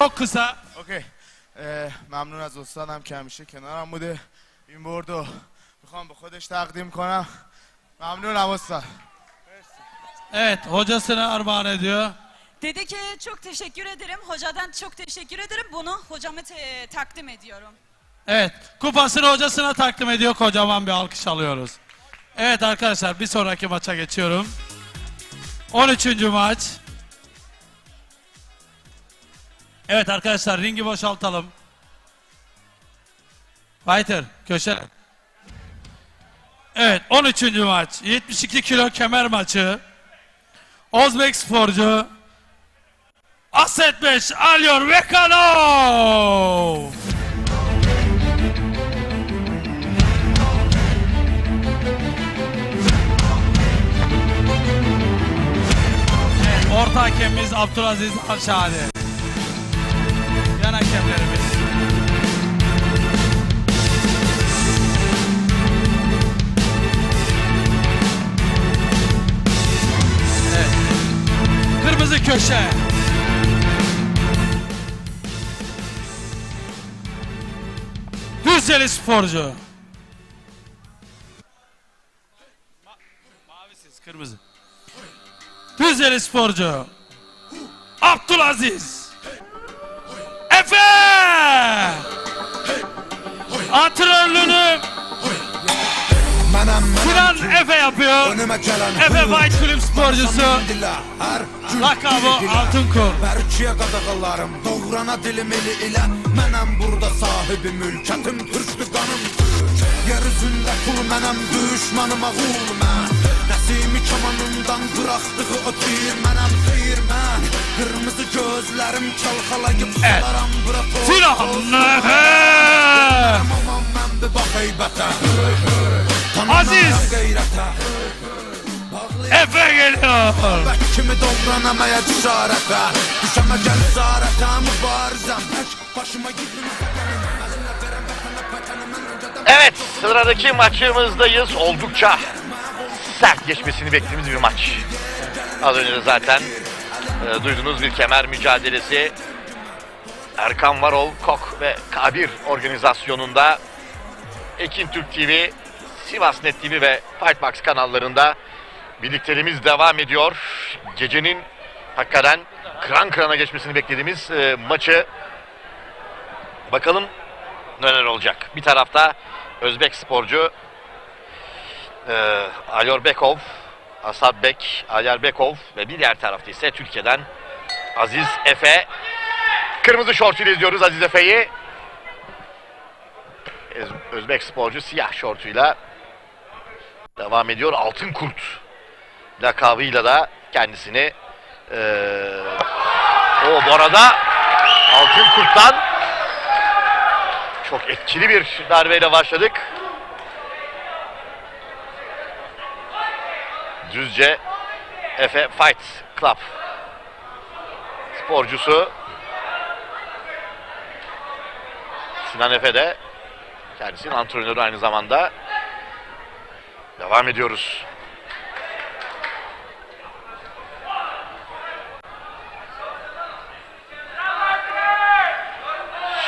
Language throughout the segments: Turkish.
çok kısa. اوکی ممنون از استادم که همیشه کنارم بوده این بردو میخوام به خودش تقدیم کنم ممنونم استاد. Evet, hocasına armağan ediyor. Dedi ki çok teşekkür ederim. Hocadan çok teşekkür ederim. Bunu hocama takdim ediyorum. Evet, kupasını hocasına takdim ediyor. Kocaman bir alkış alıyoruz. Evet arkadaşlar, bir sonraki maça geçiyorum. 13. maç. Evet arkadaşlar, ringi boşaltalım. Fighter, köşe. Evet, 13. maç. 72 kilo kemer maçı. Özbek sporcu Asetbeş Alyor Vekanov. Evet, orta hakemimiz Abdülaziz Alşadi. Yan hakemlerimiz. Evet. Kırmızı köşe. Düzceli sporcu. Mavisiz, kırmızı. Düzceli sporcu Abdülaziz Efe. Antrenörlüğünü Sinan Efe yapıyor. Efe Fight Club sporcusu. Lakabı Altınkur. Berkiye qadağalarım, doğrana dilim eli ilə. Mənəm burada sahibi mülkətim, türkdü qanım. Yer üzündə kul mənəm, düşmanıma qul mən. Nəsimi kamanından bıraxdığı o mənəm xeyirmən. Qırmızı gözlərim çalxalayıb salaram bura toz. Sinan Efe. Aman mən bir bax heybətə. Aziz Efe geliyor. Kimi doğranamaya cesarete. Düşeme gel zarete mübarizem. Başıma gittim. Evet, sıradaki maçımızdayız. Oldukça sert geçmesini beklediğimiz bir maç. Az önce de zaten duyduğunuz bir kemer mücadelesi. Erkan Varol, KOK ve K1 organizasyonunda Ekin Türk TV, Sivas Net TV ve Fightbox kanallarında birlikteliğimiz devam ediyor. Gecenin hakikaten kıran kırana geçmesini beklediğimiz maçı. Bakalım neler olacak. Bir tarafta Özbek sporcu Alyorbekov, Asadbek Alyorbekov ve bir diğer tarafta ise Türkiye'den Aziz Efe. Kırmızı şortuyla izliyoruz Aziz Efe'yi. Özbek sporcu siyah şortuyla devam ediyor. Altın Kurt lakabıyla da kendisini bu arada Altın Kurt'tan çok etkili bir darbeyle başladık. Düzce Efe Fight Club sporcusu Sinan Efe de kendisinin antrenörü aynı zamanda. Devam ediyoruz.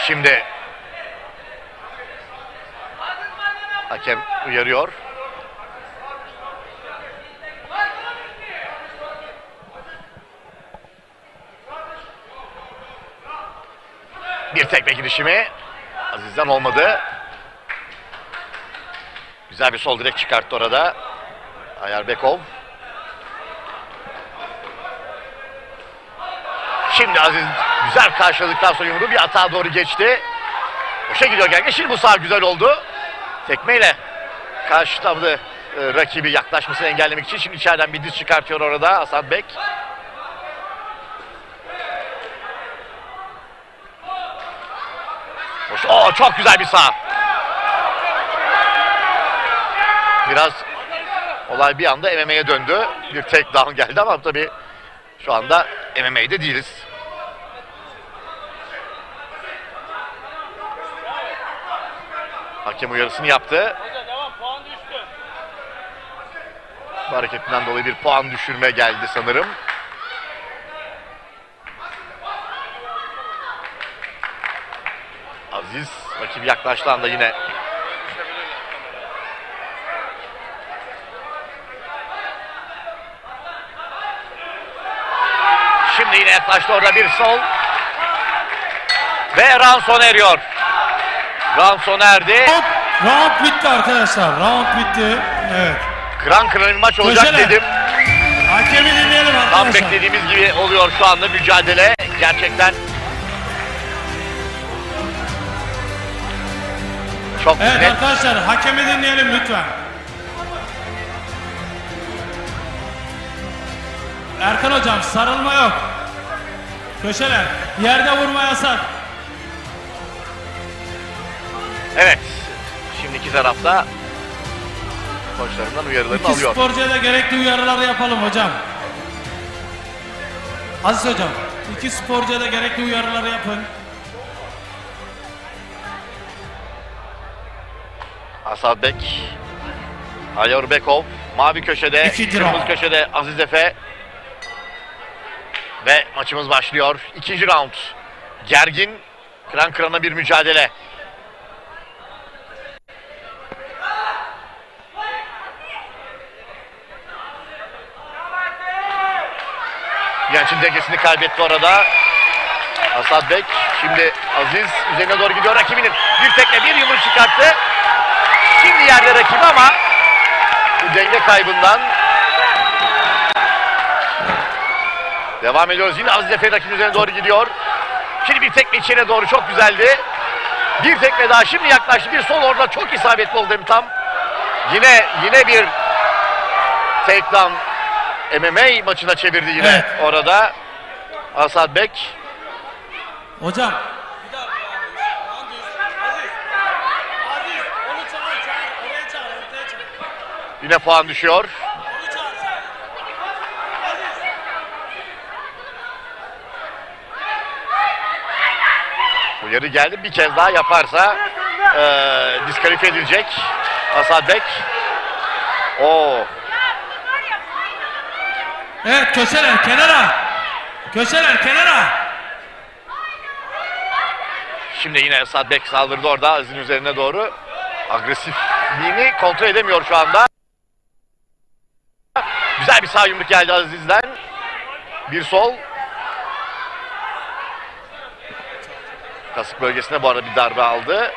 Şimdi hakem uyarıyor. Bir tekme girişimi Aziz'den olmadı. Güzel bir sol direk çıkarttı orada Ayarbekov. Şimdi Aziz güzel karşıladıktan sonra yumruğu bir atağa doğru geçti. Boşa gidiyor gerçekten. Şimdi bu sağ güzel oldu. Tekmeyle karşı tavlı rakibi yaklaşmasını engellemek için şimdi içeriden bir diz çıkartıyor orada Asadbek. Çok güzel bir sağ. Biraz olay bir anda MMA'ye döndü. Bir takedown geldi ama tabii şu anda MMA'de değiliz. Hakem uyarısını yaptı. Bu hareketinden dolayı bir puan düşürme geldi sanırım. Aziz rakip yaklaştığı anda yine şimdi yine yaklaştı, orada bir sol ve round sona eriyor. Round sona erdi. Round bitti arkadaşlar. Round bitti. Evet. Kıran kırana bir maç olacak Köşeler. dedim. Hakemi dinleyelim Tam arkadaşlar. beklediğimiz gibi oluyor şu anda mücadele. Gerçekten çok Evet net. arkadaşlar, hakemi dinleyelim lütfen. Erkan hocam, sarılma yok. Köşeler, yerde vurma yasak. Evet. Şimdi iki tarafta koçlarından uyarılarını İki alıyor. sporcuya da gerekli uyarıları yapalım hocam. Aziz hocam, iki sporcuya da gerekli uyarıları yapın. Asad Bek, Ayor Bekov, mavi köşede, İkinci kırmızı round. köşede Aziz Efe. Ve maçımız başlıyor. İkinci round. Gergin, kıran kırana bir mücadele. Genç'in dengesini kaybetti orada. Asad Bek, şimdi Aziz üzerine doğru gidiyor rakibinin. Bir tekle bir yumruk çıkarttı. Şimdi yerde rakibi ama bu denge kaybından devam ediyoruz. Yine Aziz Efe rakibin üzerine doğru gidiyor. Şimdi bir tekme içine doğru, çok güzeldi. Bir tekme daha, şimdi yaklaştı. Bir sol orada çok isabetli oldu tam. Yine bir takedown MMA maçına çevirdi yine Evet. orada Asad Bek. Hocam. Yine puan düşüyor. Uyarı geldi. Bir kez daha yaparsa diskalifiye edilecek Asad Bek. Oo. Evet, köşeler kenara. Köşeler kenara. Şimdi yine Asad Bek saldırdı orada Aziz'in üzerine doğru. Agresifliğini kontrol edemiyor şu anda. Güzel bir sağ yumruk geldi Aziz'den. Bir sol. Kasık bölgesine bu arada bir darbe aldı.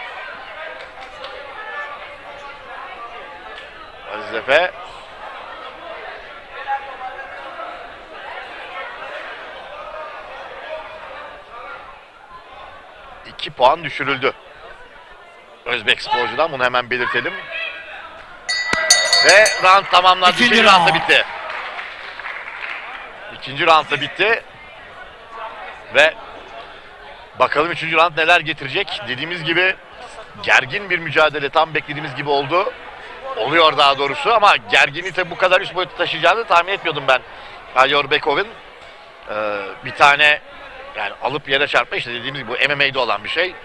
Aziz Efe. İki puan düşürüldü Özbek sporcudan, bunu hemen belirtelim. Ve round tamamlandı. İkinci İkinci round da round. bitti. İkinci round da bitti. Ve bakalım üçüncü round neler getirecek. Dediğimiz gibi gergin bir mücadele, tam beklediğimiz gibi oldu. Oluyor daha doğrusu, ama gerginliği tabi bu kadar üst boyuta taşıyacağını tahmin etmiyordum ben. Ayor Bekov'un bir tane yani alıp yere çarpma, işte dediğimiz gibi bu MMA'de olan bir şey.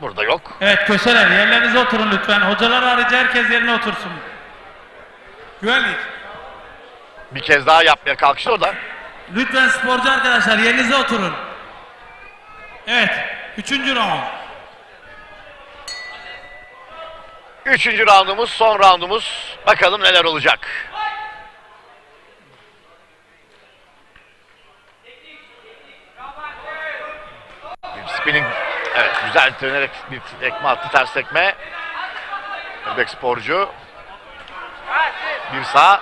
Burada yok. Evet köşeler, yerlerinize oturun lütfen. Hocalar harici herkes yerine otursun. Güvenlik. Bir kez daha yapmaya kalkıştı orada. Lütfen sporcu arkadaşlar, yerinize oturun. Evet, üçüncü round. Üçüncü roundumuz, son roundumuz. Bakalım neler olacak. Bir spinning, evet, güzel dönerek bir tekme attı, ters tekme. Özbek sporcu. Bir sağ.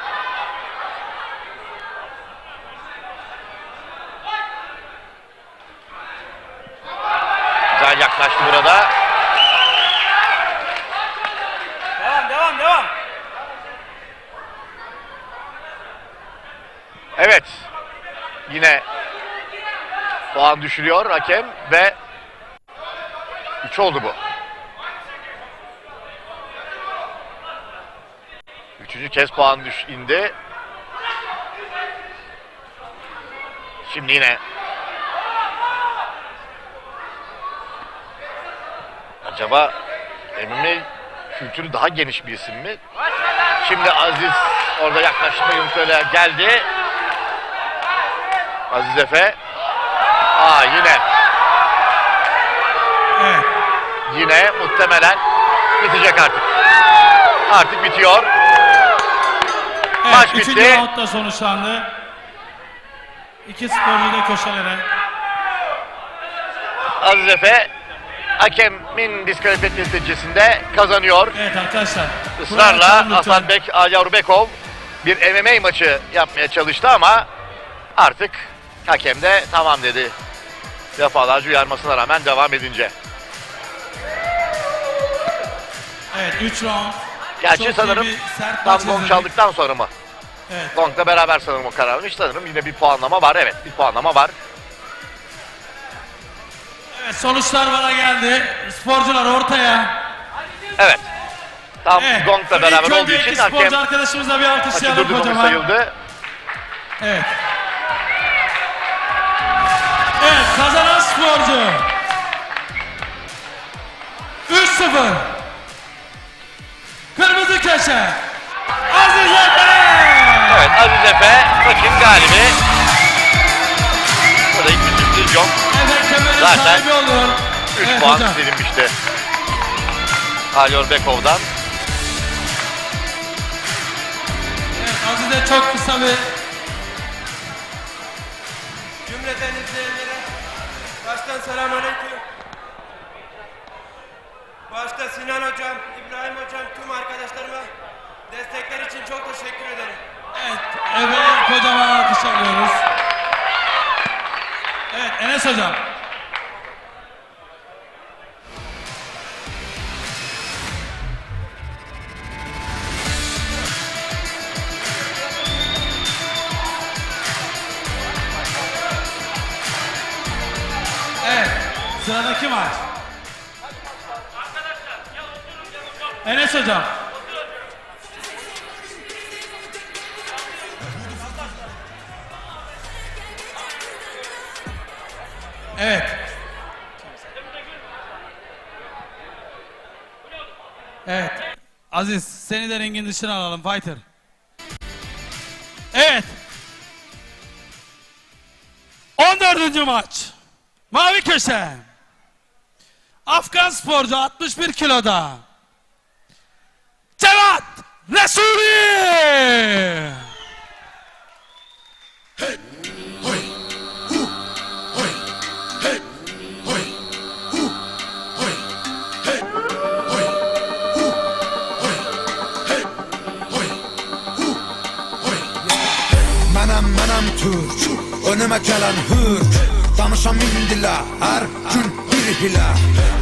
Güzel yaklaştı burada. Devam. Evet. Yine puan düşürüyor hakem ve 3 oldu bu. Üçüncü kez puan indi. Şimdi yine acaba MMA kültürü daha geniş bir isim mi? Şimdi Aziz orada yaklaşma yumruklarıyla geldi. Aziz Efe. Yine Evet. Yine muhtemelen bitecek artık. Artık bitiyor. Evet, Maç üçüncü bitti. round da sonuçlandı. İki sporcu da köşelere. Aziz Efe hakemin diskalifiye neticesinde kazanıyor. Evet arkadaşlar. buraya Israrla açalım lütfen. Hasanbek Yavrubekov bir MMA maçı yapmaya çalıştı ama artık hakem de tamam dedi. Defalarca uyarmasına rağmen devam edince. Evet 3 round. Gerçi Çok sanırım iyi bir sert tam maç gong izledik. çaldıktan sonra mı? Evet. Gong'la beraber sanırım o karar vermiş. Sanırım yine bir puanlama var. Evet, bir puanlama var. Evet sonuçlar bana geldi. Sporcular ortaya. Evet. Tam Evet. gong'la beraber İlk olduğu önce için iki sporcu hakem arkadaşımıza bir maçı alkışlayalım durdurulmuş kocaman. sayıldı. Evet. Evet kazanan sporcu 3-0 Kırmızı köşe Aziz Efe. Evet, Aziz Efe maçın galibi. Burada hiçbir sürpriz yok. Efe kemerin Zaten sahibi oluyor. 3 Evet puan hocam. silinmişti. Alyorbekov'dan. Evet Aziz'e çok kısa bir Cümleten izleyenlere baştan selamünaleyküm. Başta Sinan Hocam, İbrahim Hocam, tüm arkadaşlarıma destekler için çok teşekkür ederim. evet Efe'ye kocaman alkış alıyoruz. Evet Enes hocam. Evet sıradaki maç. Enes hocam. Evet. Evet. Aziz seni de ringin dışına alalım fighter. Evet. 14. maç. Mavi köşe. Afgan sporcu 61 kiloda. Cevat Resuli. Mənəm Türk, önümə gələn hürk. Danışam indila, hər gün bir hilə.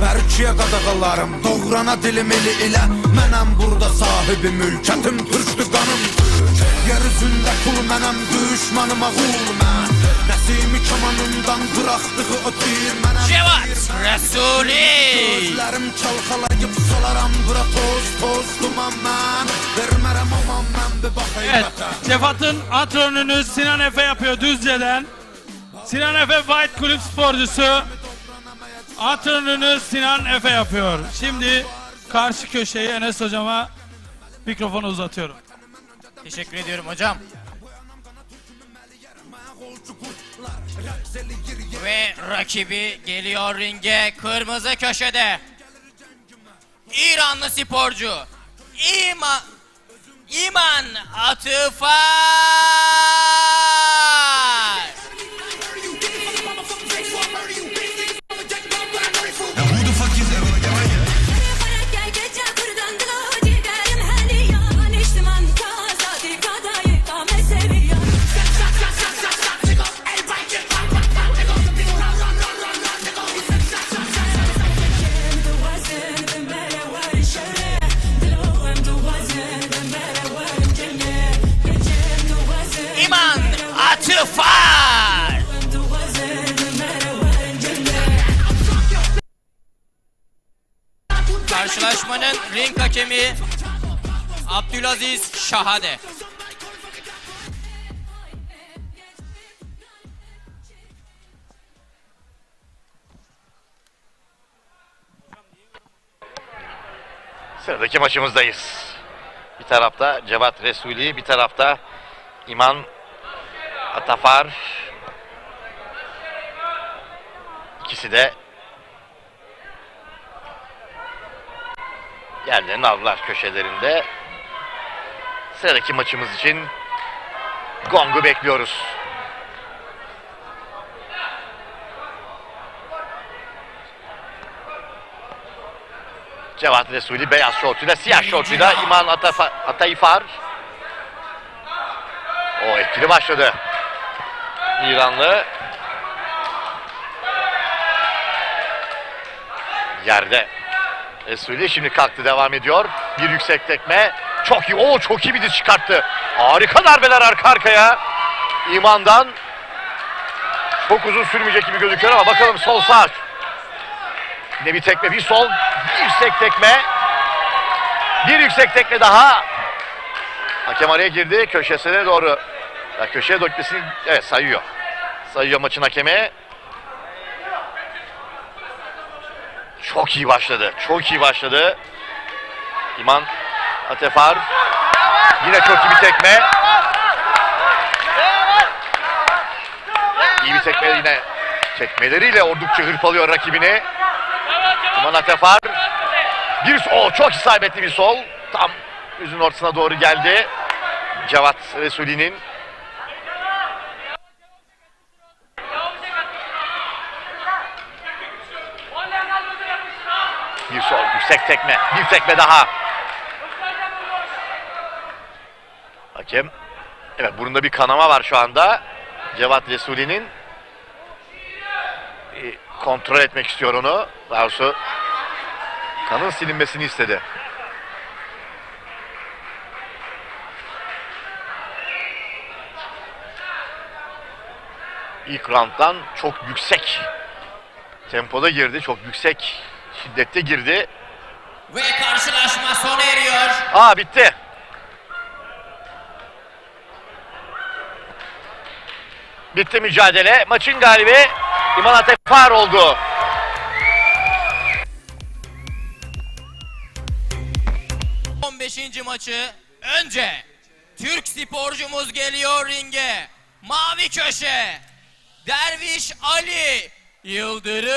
Bərkiyə qadağalarım, doğrana dilim eli ilə. Mənəm burada sahibi mülkətim, türkdür qanım türk. Yer üzündə kul mənəm, düşmanıma qul mən. Nəsimi kamanından bıraxdığı o tir mənəm. Cevat Resuli. Gözlərim çalxalayıb salaram bura toz toz duman mən. Vermərəm aman mən bir baxayım Evet. vətən. Cevat'ın antrenörünü Sinan Efe yapıyor Düzce'den. Sinan Efe Fight Kulüp sporcusu. Antrenörünü Sinan Efe yapıyor. Şimdi karşı köşeyi Enes hocama mikrofonu uzatıyorum. Teşekkür ediyorum hocam. Ve rakibi geliyor ringe kırmızı köşede. İranlı sporcu İman Atıfar. İman Atıfar. Karşılaşmanın ring hakemi Abdülaziz Şahade. Sıradaki maçımızdayız. Bir tarafta Cevat Resuli, bir tarafta İman Atafar. İkisi de yerlerini aldılar köşelerinde. Sıradaki maçımız için gongu bekliyoruz. Cevat Resulü beyaz şortuyla, siyah şortuyla İman Atayfar. O etkili başladı. İranlı. Yerde. Resulü şimdi kalktı, devam ediyor. Bir yüksek tekme. Çok iyi. Çok iyi bir diz çıkarttı. Harika darbeler arka arkaya. İman'dan. Çok uzun sürmeyecek gibi gözüküyor ama bakalım sol sağ. Yine bir tekme, bir sol, bir yüksek tekme. Bir yüksek tekme daha. Hakem araya girdi, köşesine doğru. Ya köşeye dökmesini evet sayıyor. Sayıyor maçın hakemi. Çok iyi başladı. Çok iyi başladı. İman Atefar. Yine çok iyi bir tekme. İyi bir tekme yine. Tekmeleriyle oldukça hırpalıyor rakibini. İman Atefar. Çok isabetli bir sol. Tam yüzün ortasına doğru geldi. Cevat Resuli'nin. Bir sol, yüksek tekme. Bir tekme daha. Hakem. Evet, burunda bir kanama var şu anda. Cevat Resuli'nin. Kontrol etmek istiyor onu. Daha doğrusu kanın silinmesini istedi. İlk round'dan çok yüksek tempoda girdi. Çok yüksek şiddette girdi. Ve karşılaşma sona eriyor. Bitti. Bitti mücadele. Maçın galibi İman Atefar oldu. Maçı önce Türk sporcumuz geliyor ringe. Mavi köşe Derviş Ali Yıldırım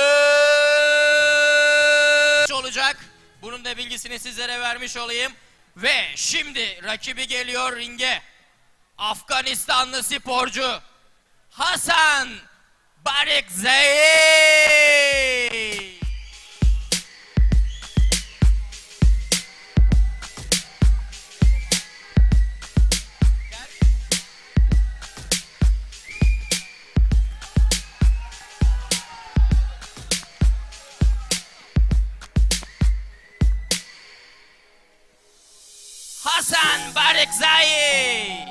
olacak. Bunun da bilgisini sizlere vermiş olayım. Ve şimdi rakibi geliyor ringe. Afganistanlı sporcu Hasan Barikzai. Hasan Barikzai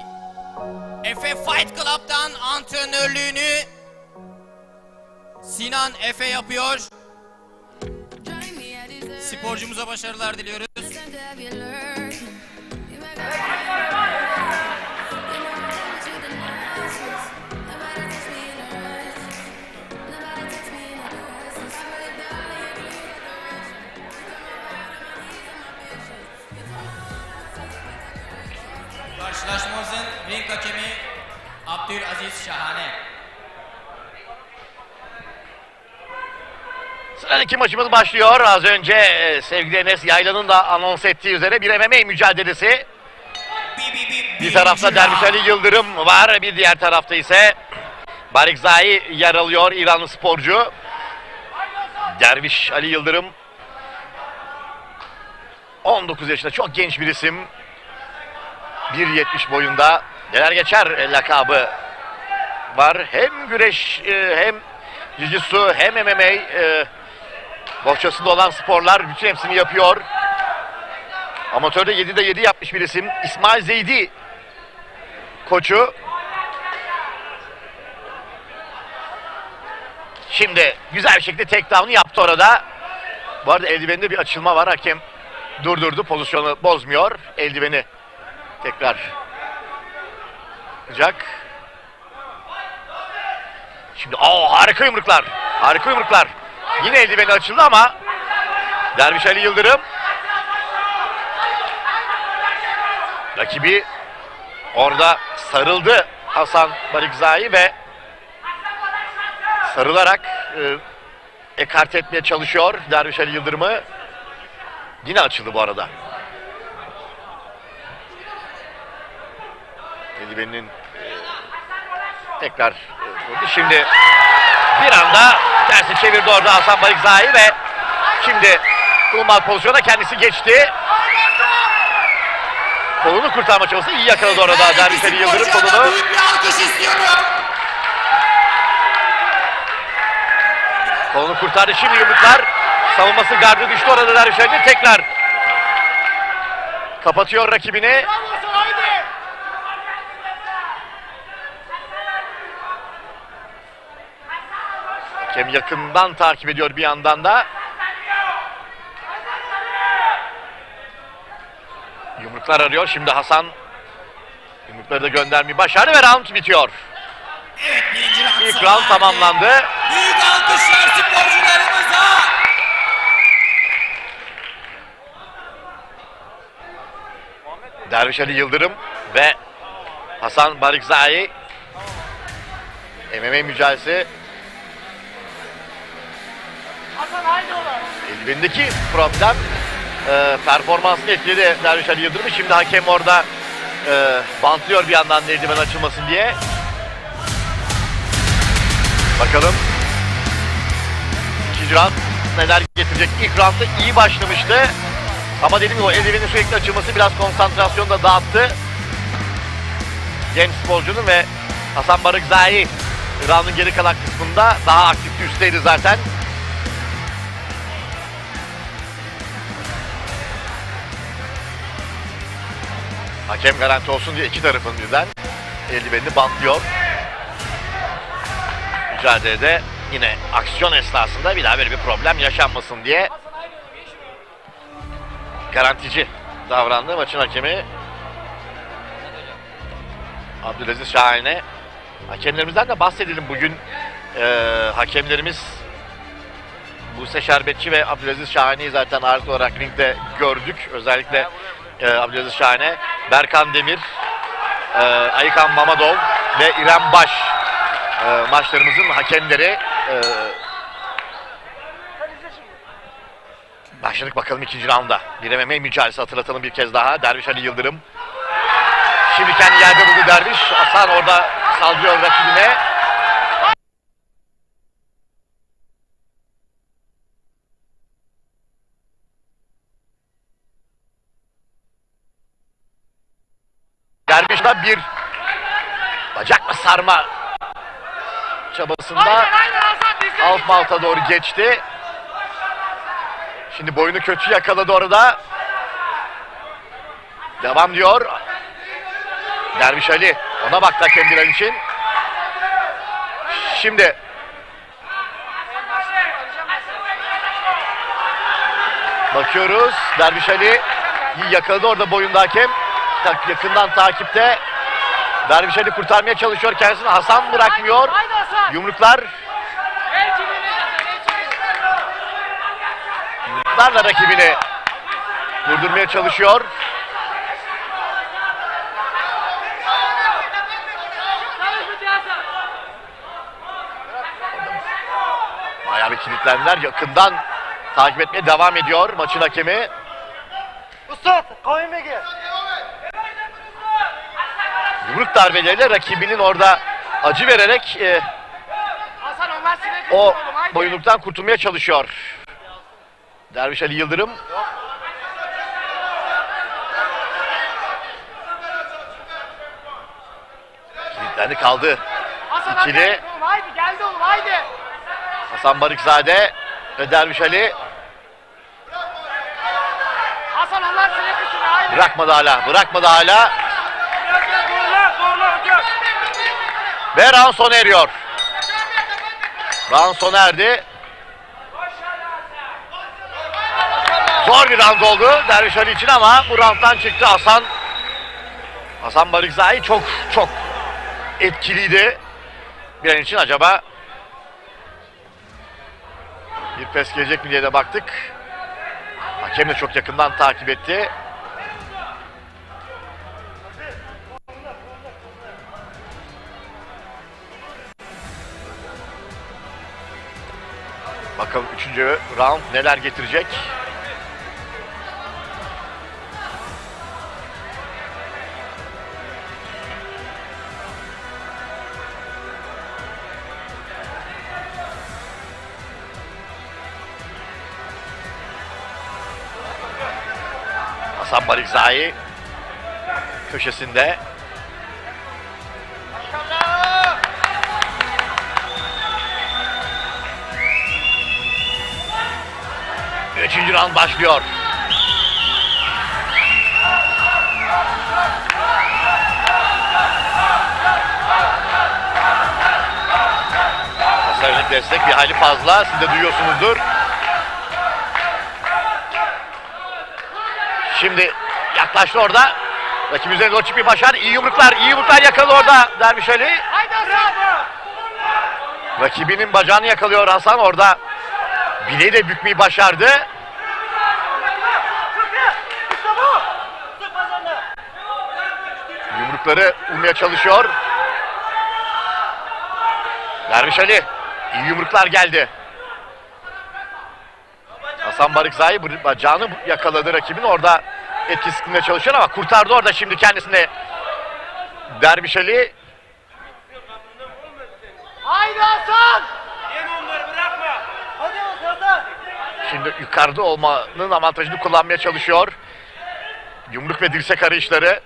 Efe Fight Club'dan antrenörlüğünü Sinan Efe yapıyor. Sporcumuza başarılar diliyoruz. Karşılaşmamızın ring hakemi Abdülaziz Şahane. Sıradaki maçımız başlıyor. Az önce sevgili Enes Yaylan'ın da anons ettiği üzere bir MMA mücadelesi. Bir tarafta Derviş Ali Yıldırım var. Bir diğer tarafta ise Barikzai yer alıyor, İranlı sporcu. Derviş Ali Yıldırım 19 yaşında, çok genç bir isim. 1.70 boyunda. Neler geçer lakabı var. Hem güreş hem jiu-jitsu hem MMA bohçasında olan sporlar, bütün hepsini yapıyor. Amatörde 7'de 7 yapmış bir isim. İsmail Zeydi koçu. Şimdi güzel bir şekilde takedown'u yaptı orada. Bu arada eldiveninde bir açılma var. Hakem durdurdu. Pozisyonu bozmuyor. Eldiveni tekrar yapacak. Şimdi harika yumruklar. Harika yumruklar. Yine eldiveni açıldı ama Derviş Ali Yıldırım rakibi orada sarıldı, Hasan Barikzai, ve sarılarak ekart etmeye çalışıyor Derviş Ali Yıldırım'ı. Yine açıldı bu arada. Eldiveninin tekrar şimdi bir anda tersi çevirdi orada Hasan Barikzai ve şimdi bulunmaz pozisyona kendisi geçti. Kolunu kurtarma çabası iyi yakaladı orada Dervişeli Yıldırım kolunu. Büyük bir alkış istiyorum. Kolunu kurtardı şimdi yumruklar. Savunması gardı düştü orada Dervişeli tekrar kapatıyor rakibini. Hakem yakından takip ediyor bir yandan da. Yumruklar arıyor. Şimdi Hasan yumrukları da göndermeyi başardı ve round bitiyor. Evet, birinci round İlk sona round erdi. tamamlandı. Büyük alkışlar sporcularımıza. Dervişeli Yıldırım ve Hasan Barikzai MMA mücadelesi. Elbindeki problem performansını etkiledi Dervişeli Yıldırım'ı. Şimdi hakem orada bantlıyor bir yandan eldiven açılmasın diye. Bakalım ikinci round neler getirecek. İlk roundda iyi başlamıştı. Ama dediğim gibi o eldivenin sürekli açılması biraz konsantrasyonu da dağıttı. Genç sporcunun ve Hasan Barikzai round'un geri kalan kısmında daha aktif üstteydi zaten. Hakem garanti olsun diye iki tarafın birden eldivenini bantlıyor. Mücadelede yine aksiyon esnasında bir daha böyle bir problem yaşanmasın diye garantici davrandı maçın hakemi Abdülaziz Şahane. Hakemlerimizden de bahsedelim bugün. Hakemlerimiz Buse Şerbetçi ve Abdülaziz Şahane'yi zaten ağırlıklı olarak ringde gördük. Özellikle Abdülaziz Şahane, Berkan Demir, Aykan Mamadov ve İrem Baş maçlarımızın hakemleri. Başladık bakalım ikinci rounda. Bir MMA mücadelesi hatırlatalım bir kez daha. Dervişeli Yıldırım. Şimdi kendi yerde buldu Derviş. Hasan orada saldırıyor rakibine. Derviş'ten bir bacakla sarma çabasında alt malta doğru geçti. Şimdi boyunu kötü yakaladı orada. Devam diyor. Derviş Ali ona baktı hakem Bilal için. Şimdi bakıyoruz. Derviş Ali yakaladı orada boyunda hakem. Yakından takipte. Derviş Ali kurtarmaya çalışıyor kendisini. Hasan bırakmıyor. Yumruklar. Yumruklarla rakibini durdurmaya çalışıyor. Bayağı bir kilitlendiler. Yakından takip etmeye devam ediyor maçın hakemi. Yumruk darbeleriyle rakibinin orada acı vererek o boyunluktan kurtulmaya çalışıyor. Derviş Ali Yıldırım. Kilitlendi kaldı. İkili. Haydi geldi oğlum haydi. Hasan Barikzade ve Derviş Ali. Hasan Allah seni kısın haydi. Bırakmadı hala. Bırakmadı hala. Ve round sona eriyor. Round sona erdi. Zor bir round oldu Derviş Ali için ama bu rounddan çıktı Hasan Barikzai çok etkiliydi. Bir an için acaba bir pes gelecek mi diye de baktık. Hakem de çok yakından takip etti. Bakalım 3. round neler getirecek. Hasan Balikzai köşesinde. Üçüncü round başlıyor. Hasan'ın destek bir hayli fazla. Siz de duyuyorsunuzdur. Şimdi yaklaştı orada. Rakip üzerine doğru çıkmayı başar. İyi yumruklar yakaladı orada Derviş Ali. Haydi Hasan. Rakibinin bacağını yakalıyor Hasan orada. Bileği de bükmeyi başardı. Yumrukları vurmaya çalışıyor. Derviş Ali. İyi yumruklar geldi. Hasan Balikzai bacağını yakaladı rakibin. Orada etkisizliğine çalışıyor ama kurtardı orada şimdi kendisini. Derviş Ali. Haydi Hasan. Yeme onları bırakma. Hadi Hasan. Şimdi yukarıda olmanın avantajını kullanmaya çalışıyor. Yumruk ve dirsek arayışları.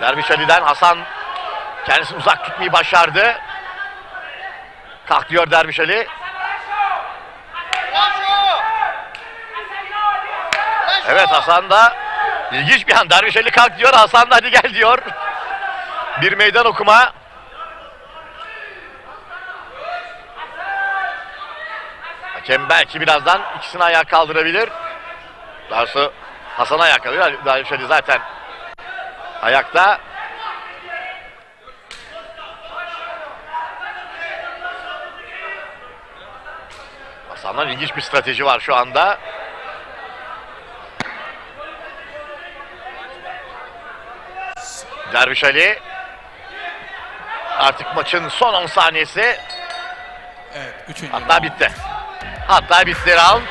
Derviş Ali'den Hasan kendisini uzak tutmayı başardı. Kalk diyor Derviş Ali. Evet, Hasan da ilginç bir an. Derviş Ali kalk diyor. Hasan da hadi gel diyor. Bir meydan okuma. Hakem belki birazdan ikisini ayağa kaldırabilir. Daha sonra Hasan ayağa kaldırıyor. Derviş Ali zaten ayakta. Hasan'dan ilginç bir strateji var şu anda. Derviş Ali. Artık maçın son 10 saniyesi. Evet, üçüncü. Hatta bitti. Hatta bitti round.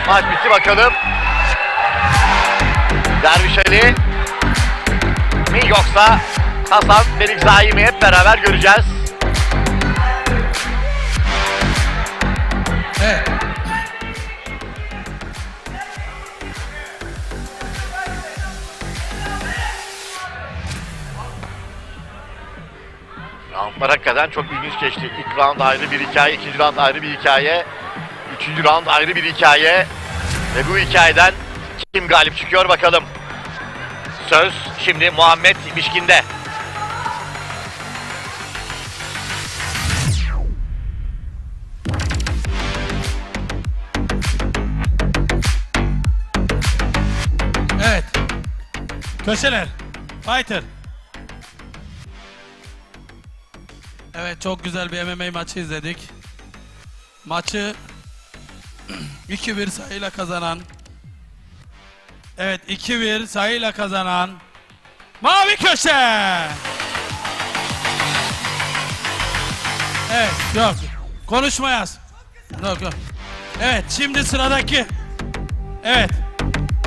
Maç bitti bakalım. Derviş Ali mi yoksa Hasan Balikzai mi, hep beraber göreceğiz. Evet. Roundlar hakikaten çok ilginç geçti. İlk round ayrı bir hikaye, ikinci round ayrı bir hikaye, üçüncü round ayrı bir hikaye. Ve bu hikayeden kim galip çıkıyor bakalım. Söz şimdi Muhammed Mişkin'de. Evet. Köşeler. Fighter. Evet, çok güzel bir MMA maçı izledik. Maçı 2-1 sayıyla kazanan, evet 2-1 sayıyla kazanan Mavi Köşe. Evet, yok. Konuşma yaz. Yok. Evet, şimdi sıradaki. Evet.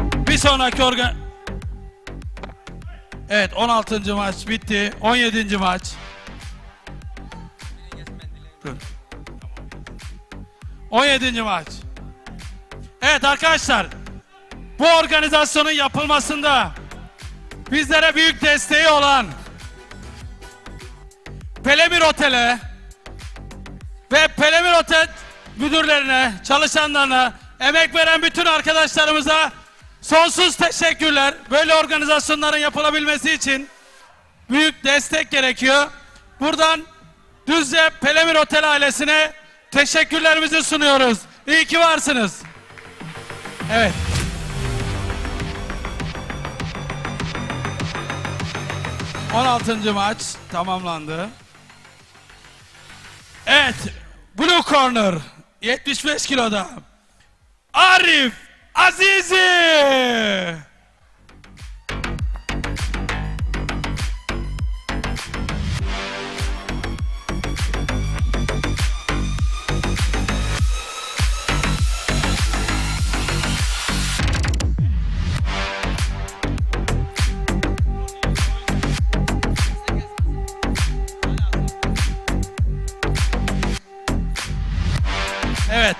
Bir sonraki Evet, 16. maç bitti. 17. maç. 17. maç. Evet arkadaşlar, bu organizasyonun yapılmasında bizlere büyük desteği olan Pelemir Otel'e ve Pelemir Otel müdürlerine, çalışanlarına, emek veren bütün arkadaşlarımıza sonsuz teşekkürler. Böyle organizasyonların yapılabilmesi için büyük destek gerekiyor. Buradan Düzce Pelemir Otel ailesine teşekkürlerimizi sunuyoruz. İyi ki varsınız. Evet. ...16. maç tamamlandı. Evet, Blue Corner 75 kiloda Arif Azizi. Evet.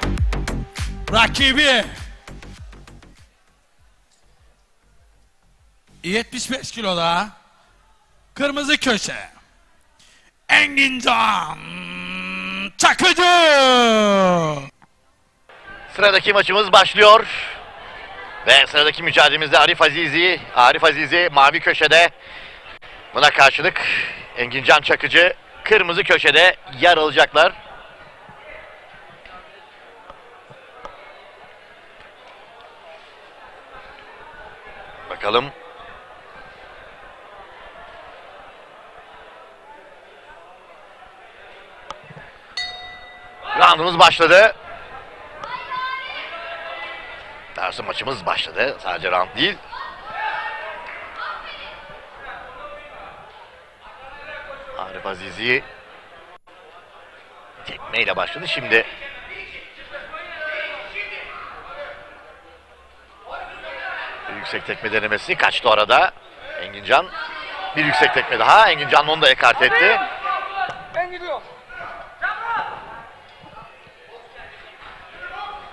Rakibi 75 kiloda kırmızı köşe Engincan Çakıcı. Sıradaki maçımız başlıyor. Ve sıradaki mücadelemizde Arif Azizi mavi köşede. Buna karşılık Engincan Çakıcı kırmızı köşede yer alacaklar. Bakalım. Roundumuz başladı. Daha sonra maçımız başladı. Sadece round değil. Arif Azizi tekmeyle başladı. Şimdi yüksek tekme denemesi kaçtı orada. Engincan bir yüksek tekme daha. Engincan onu da ekart etti.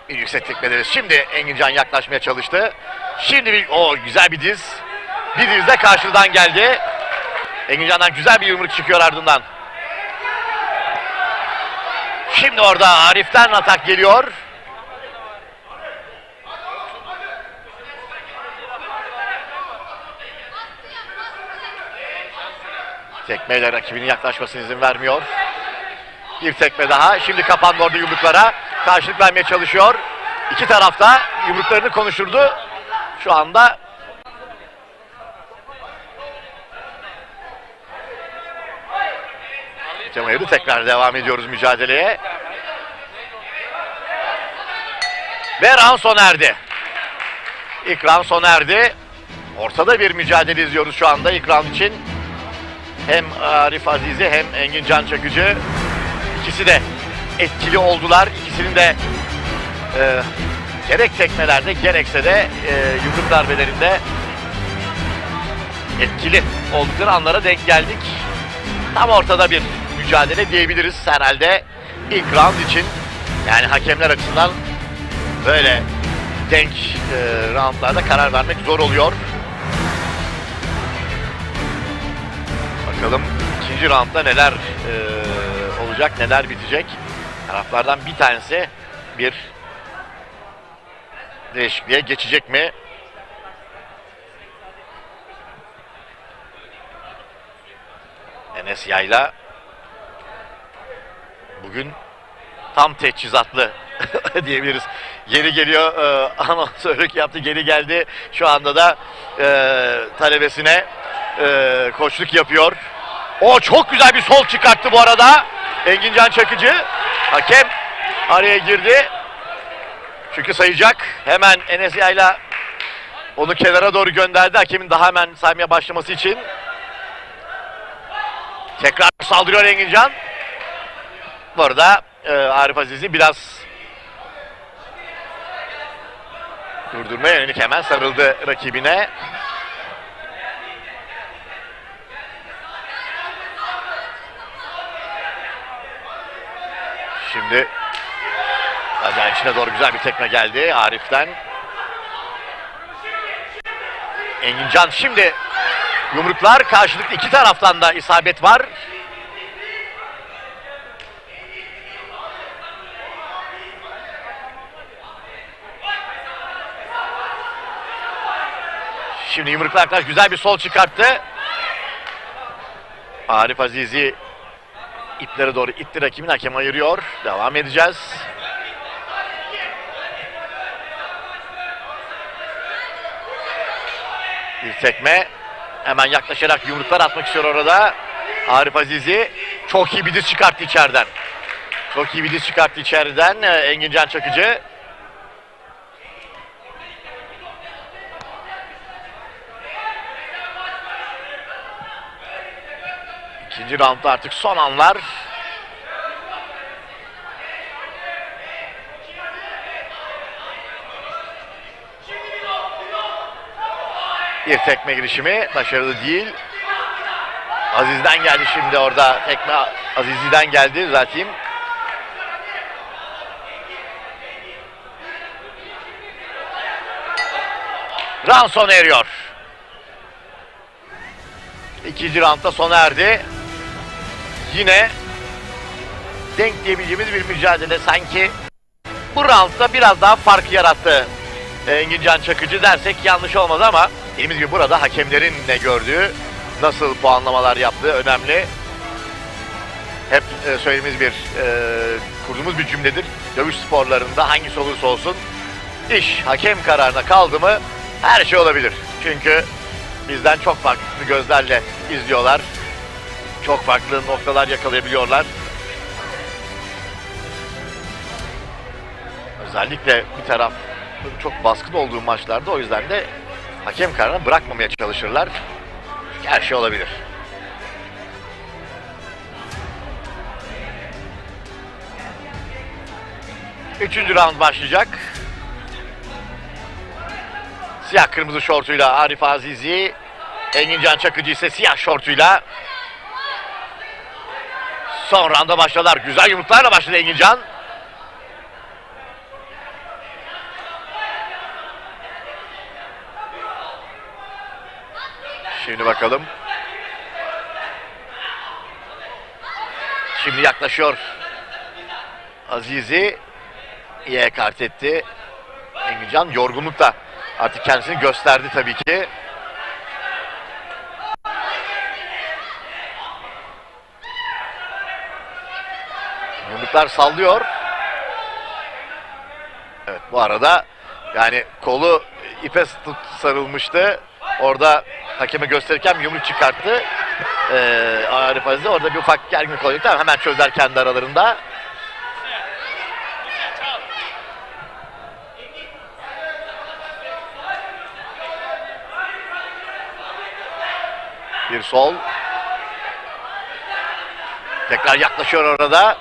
Bir yüksek tekme denemesi. Şimdi Engincan yaklaşmaya çalıştı. Şimdi güzel bir diz. Bir diz de karşıdan geldi. Engincan'dan güzel bir yumruk çıkıyor ardından. Şimdi orada Arif'ten atak geliyor. Tekmeyle rakibinin yaklaşmasına izin vermiyor. Bir tekme daha. Şimdi kapandı orada yumruklara. Karşılık vermeye çalışıyor. İki tarafta yumruklarını konuşturdu. Şu anda Cemayir'i tekrar devam ediyoruz mücadeleye. Ve round sona erdi. İlk round sona erdi. Ortada bir mücadele izliyoruz şu anda ilk round için. Hem Arif Azizi hem Engincan Çakıcı ikisi de etkili oldular. İkisinin de gerek tekmelerde gerekse de yumruk darbelerinde etkili oldukları anlara denk geldik. Tam ortada bir mücadele diyebiliriz herhalde ilk round için. Yani hakemler açısından böyle denk roundlarda karar vermek zor oluyor. Bakalım ikinci roundda neler olacak, neler bitecek. Taraflardan bir tanesi bir değişikliğe geçecek mi? Enes Yayla bugün tam teçhizatlı diyebiliriz. Geri geliyor, anonsörlük yaptı, geri geldi. Şu anda da talebesine koçluk yapıyor. O çok güzel bir sol çıkarttı bu arada. Engincan Çakıcı. Hakem araya girdi. Çünkü sayacak. Hemen Enes Yayla onu kenara doğru gönderdi. Hakemin daha hemen saymaya başlaması için. Tekrar saldırıyor Engincan. Bu arada Arif Azizi biraz durdurmaya yönelik hemen sarıldı rakibine. Şimdi bacağın içine doğru güzel bir tekme geldi Arif'ten. Engincan şimdi yumruklar karşılıklı iki taraftan da isabet var. Şimdi yumruklar karşı güzel bir sol çıkarttı. Arif Azizi iplere doğru itti rakibini, hakem ayırıyor. Devam edeceğiz. Bir tekme. Hemen yaklaşarak yumruklar atmak istiyor orada. Arif Azizi çok iyi bir diz çıkarttı içeriden. Çok iyi bir diz çıkarttı içeriden Engincan Çakıcı. İkinci roundda artık son anlar. Bir tekme girişimi başarılı değil. Aziz'den geldi şimdi orada. Tekme Aziz'den geldi zaten. Round sona eriyor. İkinci roundda sona erdi. Yine denk diyebileceğimiz bir mücadele sanki bu roundda biraz daha fark yarattı. Engincan Çakıcı dersek yanlış olmaz ama dediğimiz gibi burada hakemlerin ne gördüğü, nasıl puanlamalar yaptığı önemli. Hep söylediğimiz kurduğumuz bir cümledir. Dövüş sporlarında hangisi olursa olsun iş hakem kararına kaldı mı her şey olabilir. Çünkü bizden çok farklı gözlerle izliyorlar. Çok farklı noktalar yakalayabiliyorlar. Özellikle bir taraf çok baskın olduğu maçlarda o yüzden de hakem kararını bırakmamaya çalışırlar. Çünkü her şey olabilir. Üçüncü round başlayacak. Siyah kırmızı şortuyla Arif Azizi, Engincan Çakıcı ise siyah şortuyla. Son rounda başladılar. Güzel yumruklarla başladı Engincan. Şimdi bakalım. Şimdi yaklaşıyor. Azizi iyi kart etti. Engincan yorgunlukla artık kendisini gösterdi tabii ki. Yumruklar sallıyor. Evet, bu arada yani kolu ipe sarılmıştı. Orada hakeme gösterirken yumruk çıkarttı. Arif Aziz orada bir ufak gerginlik olacak. Tamam, hemen çözler kendi aralarında. Bir sol. Tekrar yaklaşıyor orada.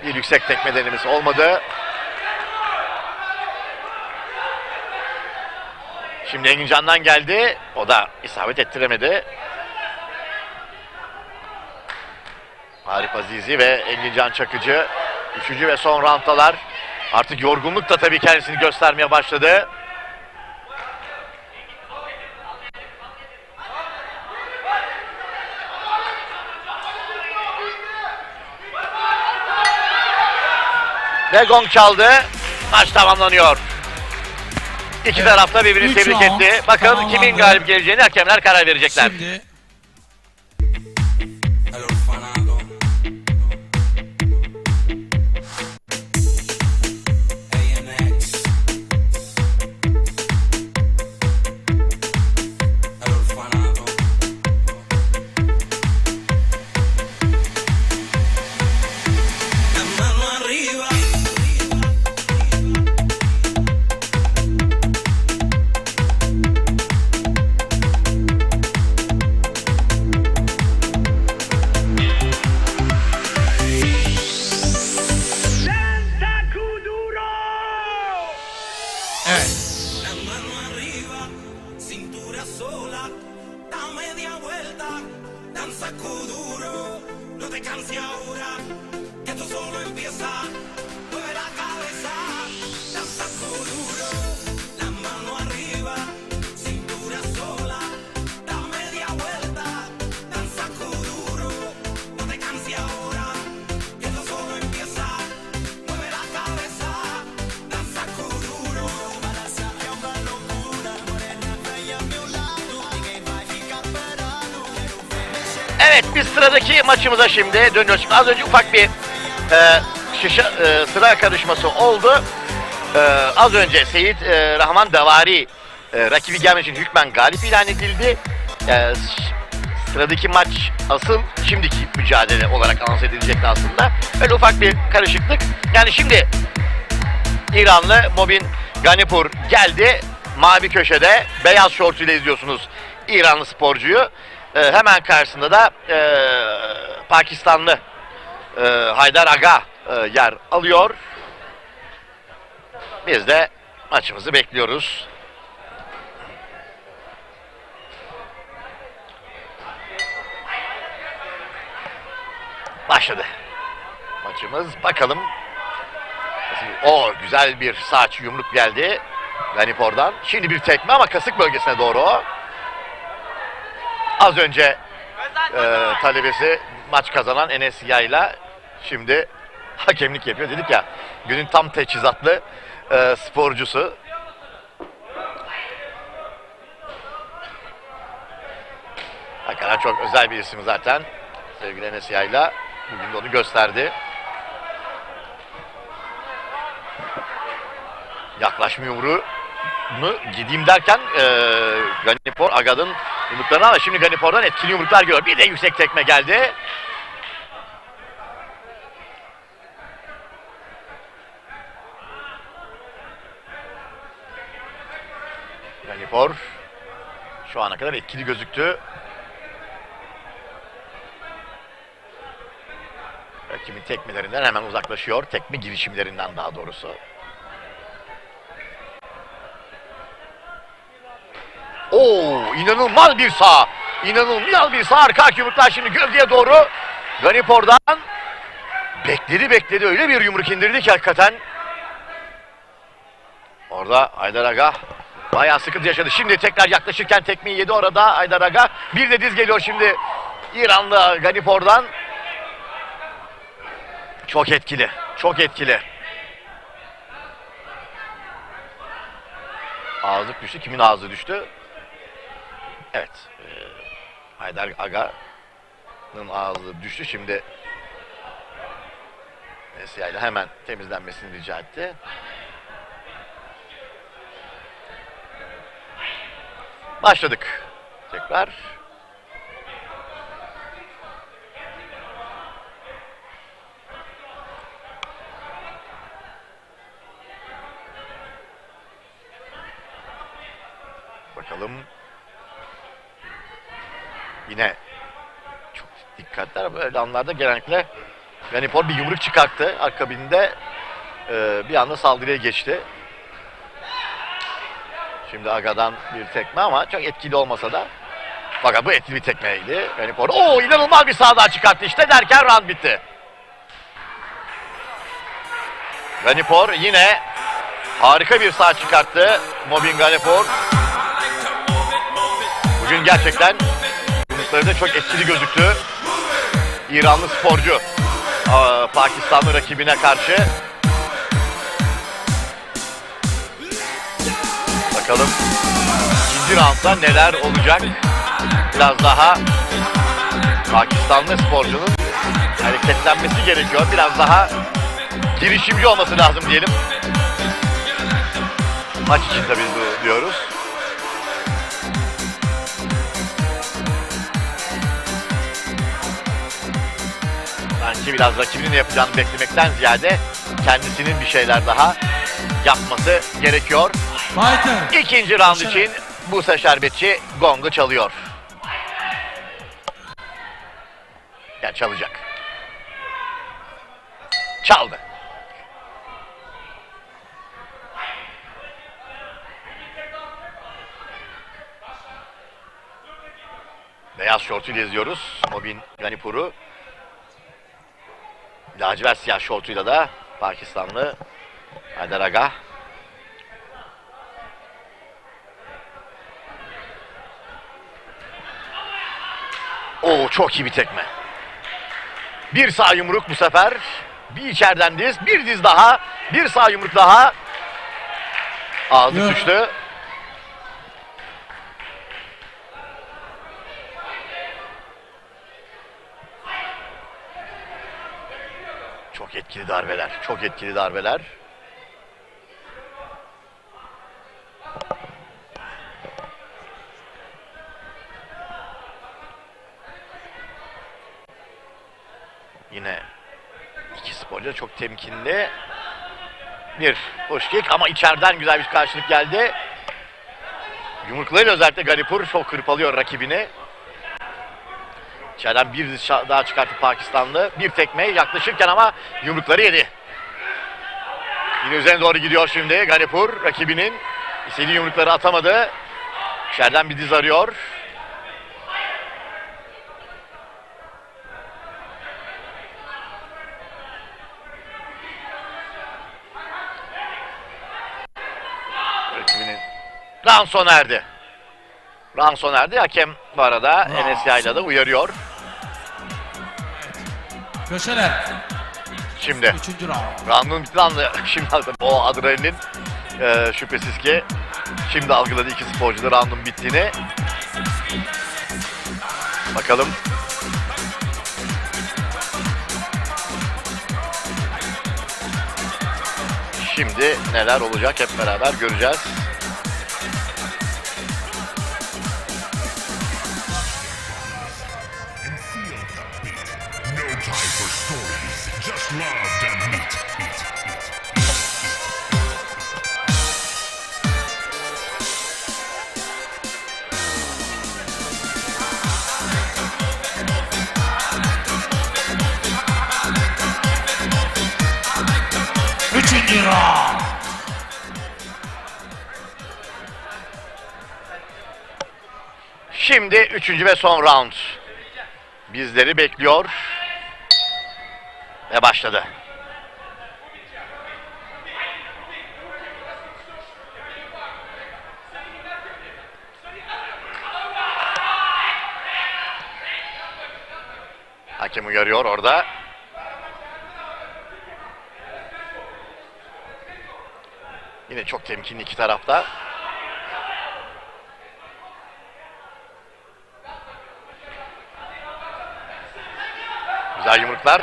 Bir yüksek tekme denemesi olmadı. Şimdi Engincan'dan geldi. O da isabet ettiremedi. Arif Azizi ve Engincan Çakıcı 3. ve son rounddalar. Artık yorgunluk da tabii kendisini göstermeye başladı. Ve gong çaldı. Maç tamamlanıyor. İki taraf da birbirini Üç tebrik round etti. Bakın tamamlandı. kimin galip geleceğini hakemler karar verecekler. Şimdi evet. Evet, biz sıradaki maçımıza şimdi dönüyoruz. Az önce ufak bir sıra karışması oldu. Az önce Seyit Rahman Davari rakibi gelmek için hükmen galip ilan edildi. Sıradaki maç asıl şimdiki mücadele olarak anons edilecekti aslında. Öyle ufak bir karışıklık. Yani şimdi İranlı Mobin Ganipur geldi. Mavi köşede beyaz şortuyla izliyorsunuz İranlı sporcuyu. Hemen karşısında da Pakistanlı Haydar Aga yer alıyor. Biz de maçımızı bekliyoruz. Başladı maçımız. Bakalım. O güzel bir sağ yumruk geldi. Ganipor'dan. Şimdi bir tekme ama kasık bölgesine doğru o. Az önce talebesi maç kazanan Enes Yayla şimdi hakemlik yapıyor. Dedik ya, günün tam teçhizatlı sporcusu. Hakikaten çok özel bir isim zaten. Sevgili Enes Yayla bugün de onu gösterdi. Yaklaşma yumruğunu gideyim derken Ganipor Agad'ın yumruklarını ama şimdi Ganipor'dan etkili yumruklar görüyor. Bir de yüksek tekme geldi. Ganipor şu ana kadar etkili gözüktü. Rakibin tekmelerinden hemen uzaklaşıyor. Tekme girişimlerinden daha doğrusu. Oo, inanılmaz bir sağ. İnanılmaz bir sağ. Arka yumruklar şimdi gövdeye doğru. Ganipor'dan bekledi öyle bir yumruk indirdi ki hakikaten. Orada Haydar Aga bayağı sıkıntı yaşadı. Şimdi tekrar yaklaşırken tekmeyi yedi orada Haydar Aga. Bir de diz geliyor şimdi İranlı Ganipor'dan. Çok etkili. Çok etkili. Ağızlık düştü. Kimin ağzı düştü? Evet. Haydar Aga'nın ağzı düştü. Şimdi Nesya ile hemen temizlenmesini rica etti. Başladık. Tekrar. Bakalım. Yine çok dikkatli böyle anlarda genellikle Ganipor bir yumruk çıkarttı. Akabinde bir anda saldırıya geçti. Şimdi Aga'dan bir tekme ama çok etkili olmasa da. Fakat bu etkili bir tekmeydi. Ganipor inanılmaz bir sağ daha çıkarttı işte derken round bitti. Ganipor yine harika bir sağ çıkarttı. Mobin Ganipor. Bugün gerçekten yumrukları da çok etkili gözüktü. İranlı sporcu Pakistanlı rakibine karşı. Bakalım ikinci roundda neler olacak. Biraz daha Pakistanlı sporcunun hareketlenmesi gerekiyor. Biraz daha girişimci olması lazım diyelim. Maç için tabii diyoruz. Sanki biraz rakibinin ne yapacağını beklemekten ziyade kendisinin bir şeyler daha yapması gerekiyor. Fighter. İkinci round için Buse Şerbetçi gongu çalıyor. Yani çalacak. Çaldı. Beyaz şortuyla izliyoruz Mobin Ganipor'u. Lacivert siyah şortuyla da Pakistanlı Haydar Aga. Çok iyi bir tekme. Bir sağ yumruk bu sefer. Bir içeriden diz, bir diz daha. Bir sağ yumruk daha. Ağzı düştü. Çok etkili darbeler. Çok etkili darbeler. Yine iki sporcu çok temkinli. Bir push kick ama içeriden güzel bir karşılık geldi. Yumruklarıyla özellikle Ganipor çok hırpalıyor rakibini. İçeriden bir diz daha çıkarttı Pakistanlı. Bir tekme yaklaşırken ama yumrukları yedi. Yine üzerine doğru gidiyor şimdi Ganipor. Rakibinin istediği yumrukları atamadı. İçeriden bir diz arıyor. round sona erdi. Round sona erdi. Hakem bu arada Enes Yayla da uyarıyor. Köşeler. Şimdi. 3. round. Round'un bitti anlı. Şimdi aldım. O adrenalin şüphesiz ki şimdi algıladı iki sporcu da round'un bittiğini. Bakalım. Şimdi neler olacak hep beraber göreceğiz. Üçüncü round. Şimdi üçüncü ve son round bizleri bekliyor ve başladı. Hakem uyarıyor orada. Yine çok temkinli iki tarafta. Güzel yumruklar.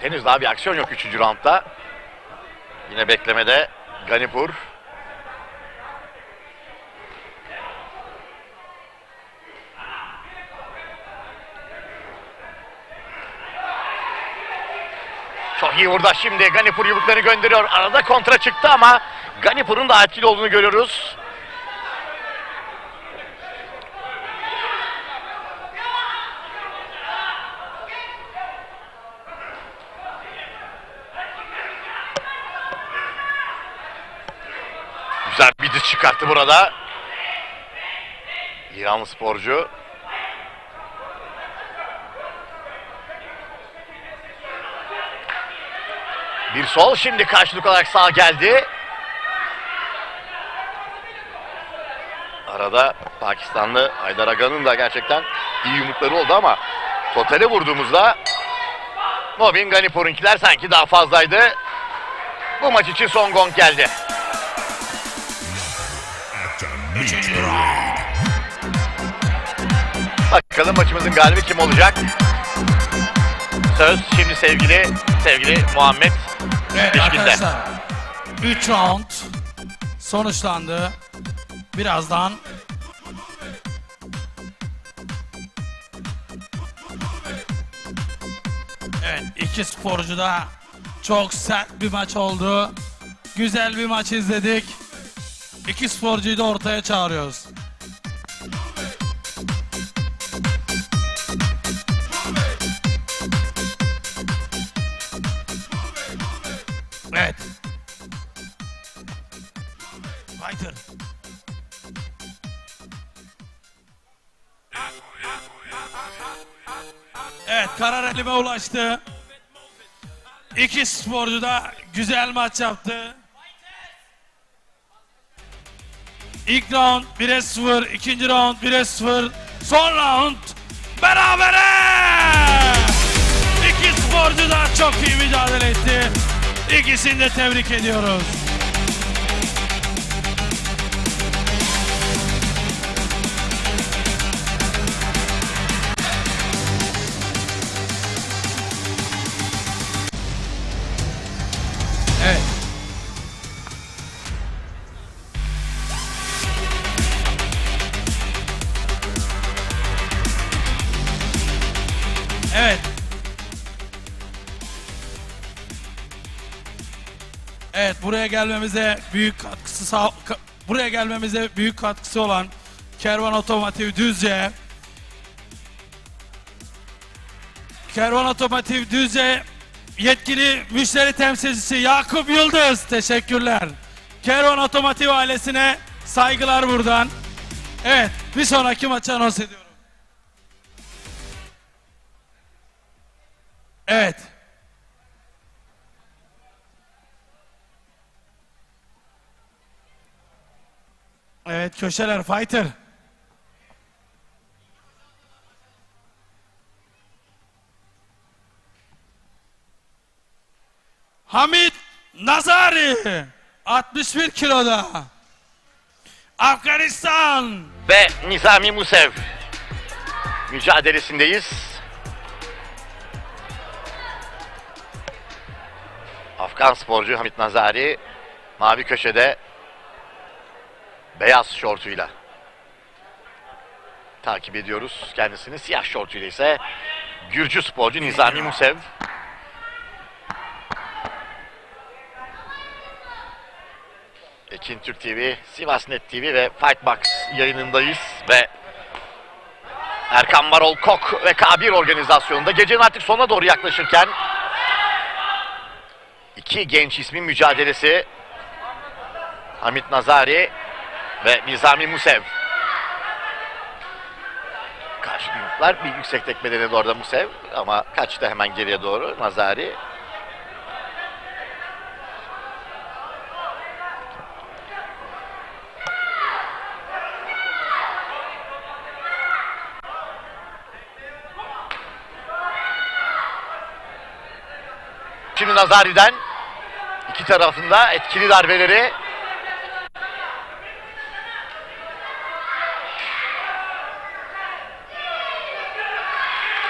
Henüz daha bir aksiyon yok 3. roundda. Yine beklemede Ganipur. Çok iyi burada şimdi Ganipur yumruklarını gönderiyor. Arada kontra çıktı ama Ganipur'un da etkili olduğunu görüyoruz. Güzel bir diz çıkarttı burada. İranlı sporcu. Bir sol şimdi karşılık olarak sağ geldi. Arada Pakistanlı Haydar Aga'nın da gerçekten iyi yumrukları oldu ama totale vurduğumuzda Mobin Ganipur'unkiler sanki daha fazlaydı. Bu maç için son gong geldi. Bakalım maçımızın galibi kim olacak? Söz şimdi sevgili Muhammed Evet Pişkin'de. arkadaşlar. 3 round sonuçlandı. Birazdan evet, iki sporcu da çok sert bir maç oldu. Güzel bir maç izledik. İki sporcuyu da ortaya çağırıyoruz. Evet. Fighter. Evet, karar elime ulaştı. İki sporcu da güzel maç yaptı. İlk round 1'e 0, ikinci round 1'e 0, son round berabere! İki sporcu da çok iyi mücadele etti. İkisini de tebrik ediyoruz. Evet. Evet. Evet, buraya gelmemize büyük katkısı olan Kervan Otomotiv Düzce. Kervan Otomotiv Düzce yetkili müşteri temsilcisi Yakup Yıldız, teşekkürler. Kervan Otomotiv ailesine saygılar buradan. Evet, bir sonraki maçı anons ediyorum. Evet. Evet, köşeler fighter. Hamit Nazari 61 kiloda. Afganistan. Ve Nizami Musev mücadelesindeyiz. Afgan sporcu Hamit Nazari mavi köşede beyaz şortuyla takip ediyoruz kendisini. Siyah şortuyla ise Gürcü sporcu Nizami Musev. Ekin Türk TV, Sivasnet TV ve Fightbox yayınındayız ve Erkan Varol Kok ve K1 organizasyonunda gecenin artık sonuna doğru yaklaşırken iki genç ismin mücadelesi. Hamit Nazari ve Nizami Musev. Karşı yumruklar, bir yüksek tekme denedi orada Musev ama kaçtı hemen geriye doğru Nazari. Şimdi Nazari'den iki tarafında etkili darbeleri.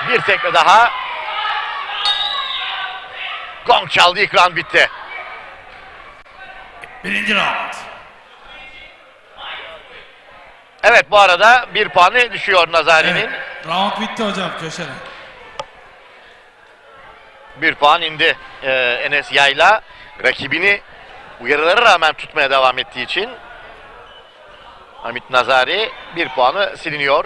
Bir tekme daha. Gong çaldı, ilk round bitti. Birinci round. Evet, bu arada bir puanı düşüyor Nazari'nin. Evet, round bitti hocam, köşeler. Bir puan indi Enes Yayla. Rakibini uyarılara rağmen tutmaya devam ettiği için Hamit Nazari bir puanı siliniyor.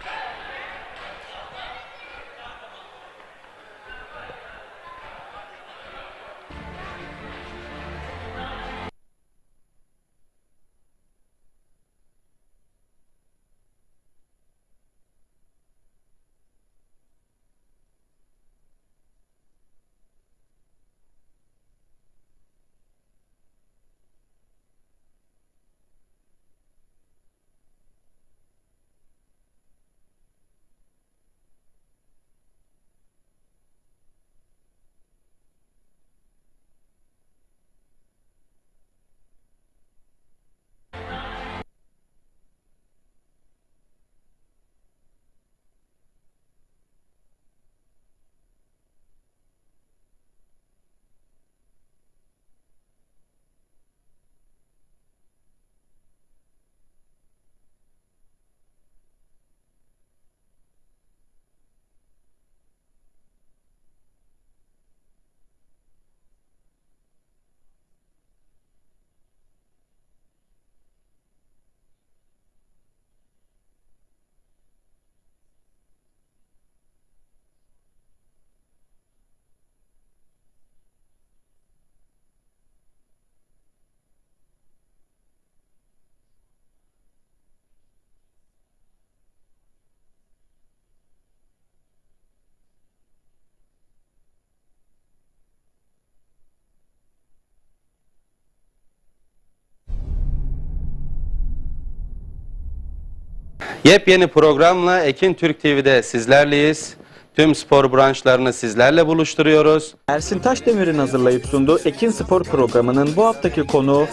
Yepyeni programla Ekin Türk TV'de sizlerleyiz. Tüm spor branşlarını sizlerle buluşturuyoruz. Ersin Taşdemir'in hazırlayıp sunduğu Ekin Spor programının bu haftaki konuğu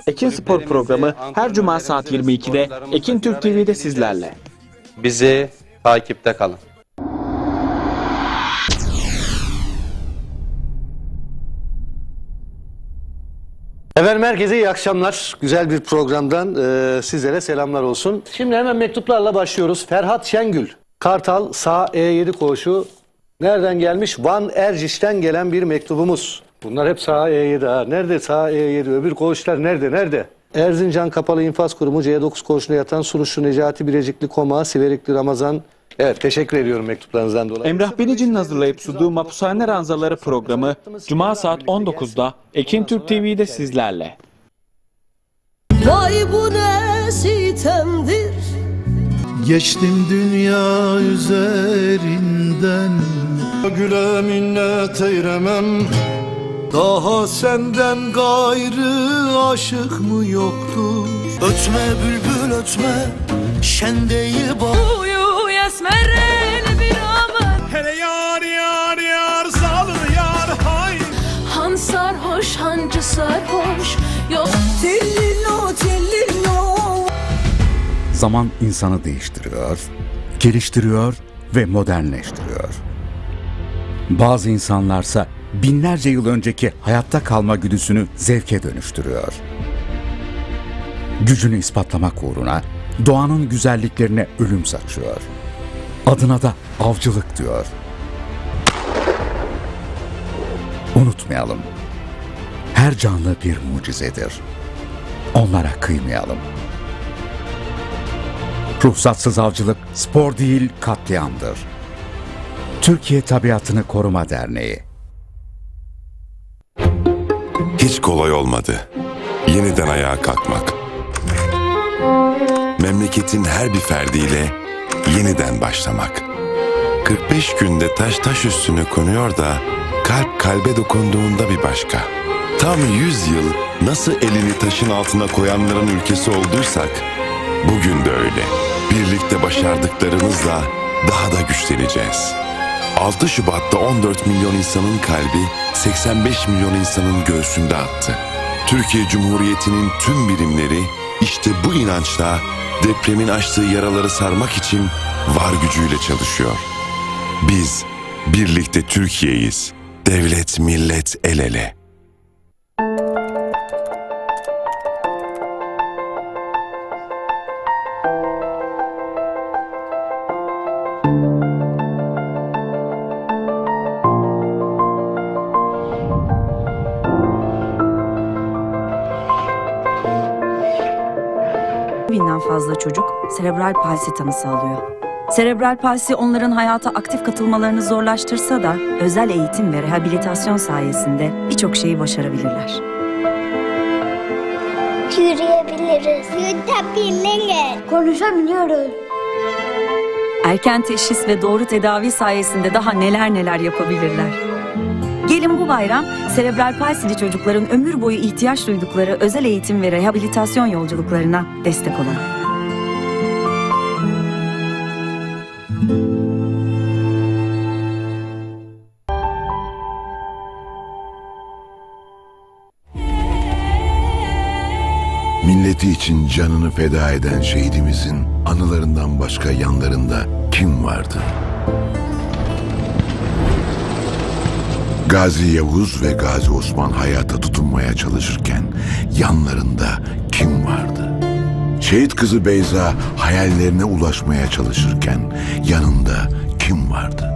Ekin Spor programı her cuma saat 22'de Ekin Türk TV'de sizlerle. Bizi takipte kalın. Efendim herkese iyi akşamlar. Güzel bir programdan sizlere selamlar olsun. Şimdi hemen mektuplarla başlıyoruz. Ferhat Şengül, Kartal, sağ E7 koğuşu. Nereden gelmiş? Van Erciş'ten gelen bir mektubumuz. Bunlar hep sağ E7 ha. Nerede sağ E7? Öbür koğuşlar nerede? Erzincan Kapalı İnfaz Kurumu C9 koğuşuna yatan Sunuşlu Necati Birecikli Koma, Siverikli Ramazan. Evet, teşekkür ediyorum mektuplarınızdan dolayı. Emrah Bilic'in hazırlayıp sunduğu Mapushane Ranzaları programı Cuma saat 19'da Ekin Türk TV'de sizlerle. Vay bu ne sitemdir. Geçtim dünya üzerinden, güle minnet eyremem. Daha senden gayrı aşık mı yoktur? Ötme bülbül ötme, şen değil bak. Uyu esmerel bir aman. Hele yar yar yar sallı yar hay. Han sarhoş hancı sarhoş. Yok tellilo tellilo. Zaman insanı değiştiriyor, geliştiriyor ve modernleştiriyor. Bazı insanlarsa binlerce yıl önceki hayatta kalma güdüsünü zevke dönüştürüyor. Gücünü ispatlamak uğruna doğanın güzelliklerine ölüm saçıyor. Adına da avcılık diyor. Unutmayalım. Her canlı bir mucizedir. Onlara kıymayalım. Ruhsatsız avcılık spor değil katliamdır. Türkiye Tabiatını Koruma Derneği. Hiç kolay olmadı. Yeniden ayağa kalkmak. Memleketin her bir ferdiyle yeniden başlamak. 45 günde taş üstüne konuyor da kalp kalbe dokunduğunda bir başka. Tam 100 yıl nasıl elini taşın altına koyanların ülkesi olduysak bugün de öyle. Birlikte başardıklarımızla daha da güçleneceğiz. 6 Şubat'ta 14 milyon insanın kalbi 85 milyon insanın göğsünde attı. Türkiye Cumhuriyeti'nin tüm birimleri işte bu inançla depremin açtığı yaraları sarmak için var gücüyle çalışıyor. Biz birlikte Türkiye'yiz. Devlet, millet el ele. Binden fazla çocuk serebral palsi tanısı alıyor. Serebral palsi onların hayata aktif katılmalarını zorlaştırsa da özel eğitim ve rehabilitasyon sayesinde birçok şeyi başarabilirler. Yürüyebiliriz, yutabiliriz, konuşabiliyoruz. Erken teşhis ve doğru tedavi sayesinde daha neler yapabilirler. Gelin bu bayram serebral palsili çocukların ömür boyu ihtiyaç duydukları özel eğitim ve rehabilitasyon yolculuklarına destek olalım. Milleti için canını feda eden şehidimizin anılarından başka yanlarında kim vardı? Gazi Yavuz ve Gazi Osman hayata tutunmaya çalışırken yanlarında kim vardı? Şehit kızı Beyza hayallerine ulaşmaya çalışırken yanında kim vardı?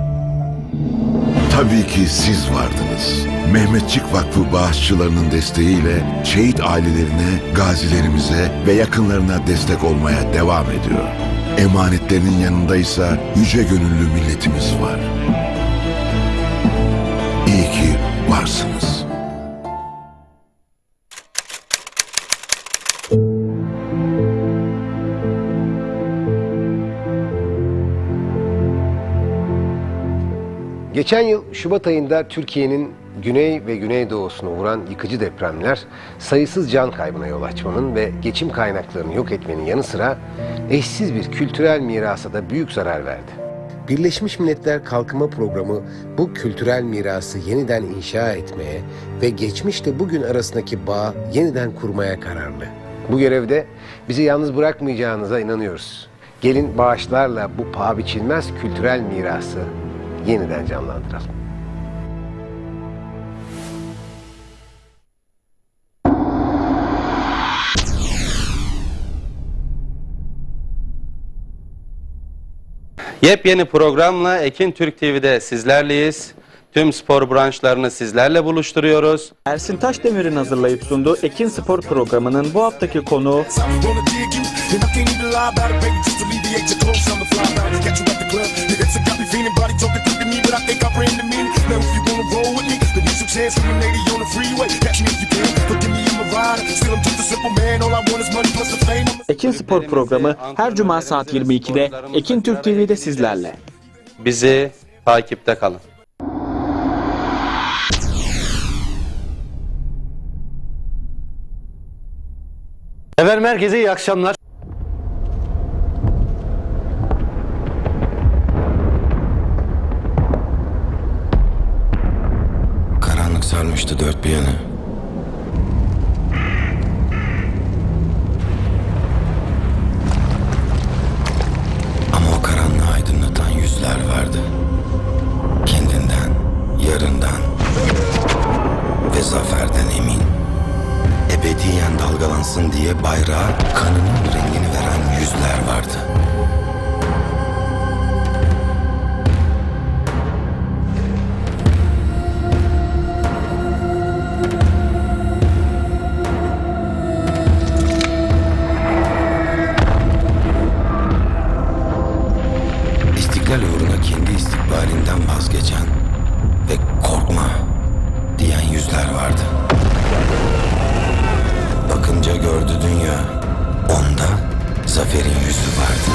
Tabii ki siz vardınız. Mehmetçik Vakfı bağışçılarının desteğiyle şehit ailelerine, gazilerimize ve yakınlarına destek olmaya devam ediyor. Emanetlerinin yanındaysa yüce gönüllü milletimiz var. İyi ki varsınız. Geçen yıl Şubat ayında Türkiye'nin güney ve güneydoğusunu vuran yıkıcı depremler sayısız can kaybına yol açmanın ve geçim kaynaklarını yok etmenin yanı sıra eşsiz bir kültürel mirasa da büyük zarar verdi. Birleşmiş Milletler Kalkınma Programı bu kültürel mirası yeniden inşa etmeye ve geçmişle bugün arasındaki bağı yeniden kurmaya kararlı. Bu görevde bizi yalnız bırakmayacağınıza inanıyoruz. Gelin bağışlarla bu paha biçilmez kültürel mirası yeniden canlandıralım. Yepyeni programla Ekin Türk TV'de sizlerleyiz. Tüm spor branşlarını sizlerle buluşturuyoruz. Ersin Taşdemir'in hazırlayıp sunduğu Ekin Spor programının bu haftaki konuğu Ekin Spor programı her cuma saat 22'de Ekin Türk TV'de sizlerle. Bizi takipte kalın. Efendim herkese iyi akşamlar. Karanlık sarmıştı dört bir yanı. Ama o karanlığı aydınlatan yüzler vardı. Kendinden, yarından ve zaferden emin. Ebediyen dalgalansın diye bayrağa kanının rengini veren yüzler vardı. İstiklal uğruna kendi istikbalinden vazgeçen ve korkma diyen yüzler vardı. Bakınca gördü dünya, onda zaferin yüzü vardı.